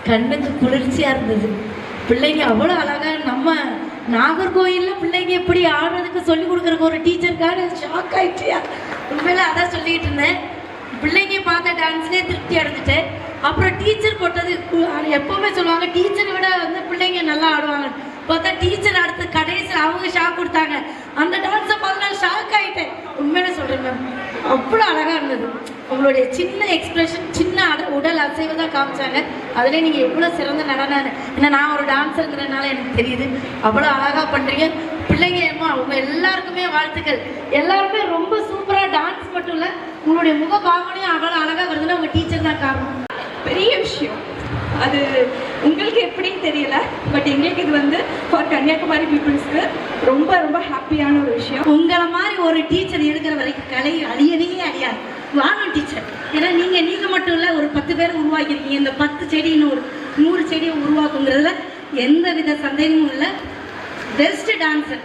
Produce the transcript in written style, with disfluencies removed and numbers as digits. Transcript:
கண்ணுக்கு குளிர்ச்சியா இருந்தது. பிள்ளைங்க அவ்வளோ அழகா, நம்ம நாகர்கோயில்ல பிள்ளைங்க எப்படி ஆடுறதுக்கு சொல்லி கொடுக்குறக்கு ஒரு டீச்சருக்காக ஷாக் ஆயிடுச்சியா. உண்மையில அதான் சொல்லிட்டு இருந்தேன். பிள்ளைங்க பார்த்த டான்ஸ்லேயே திருப்தி அடைஞ்சிட்டேன். அப்புறம் டீச்சர் போட்டது, எப்பவுமே சொல்லுவாங்க டீச்சரை விட வந்து பிள்ளைங்க நல்லா ஆடுவாங்க. பார்த்தா டீச்சர் அடுத்து கடைசியில் அவங்க ஷாக் கொடுத்தாங்க. அந்த டான்ஸை பார்த்து ஷாக் ஆகிட்டேன். உண்மையில சொல்கிறேன் மேம், அவ்வளோ அழகாக இருந்தது. உங்களுடைய சின்ன எக்ஸ்பிரஷன், சின்ன உடல் அசைவு தான் காமிச்சாங்க. அதிலே நீங்கள் எவ்வளோ சிறந்த நடனம், ஏன்னா நான் ஒரு டான்ஸருங்கிறதுனால எனக்கு தெரியுது. அவ்வளோ அழகாக பண்ணுறீங்க பிள்ளைங்க. அம்மா அவங்க எல்லாருக்குமே வாழ்த்துக்கள். எல்லாருமே ரொம்ப சூப்பராக டான்ஸ் மட்டும் இல்லை, உங்களுடைய முக பாவனையும் அவ்வளோ அழகாக வருதுன்னா உங்கள் டீச்சர் தான் காரணம். பெரிய விஷயம் அது. உங்களுக்கு எப்படின்னு தெரியல, பட் எங்களுக்கு இது வந்து ஃபார் கன்னியாகுமரி பீப்புள்ஸ்க்கு ரொம்ப ரொம்ப ஹாப்பியான ஒரு விஷயம். உங்களை மாதிரி ஒரு டீச்சர் இருக்கிற வரைக்கும் கலை அழியவே அழியாது. வானம் டீச்சர், ஏன்னா நீங்கள் மட்டும் இல்லை, ஒரு 10 பேர் உருவாக்கியிருக்கீங்க. இந்த 10 செடி இன்னும் ஒரு 100 செடியை உருவாக்குங்கிறதுல எந்த வித சந்தேகமும் இல்லை. Best dancer.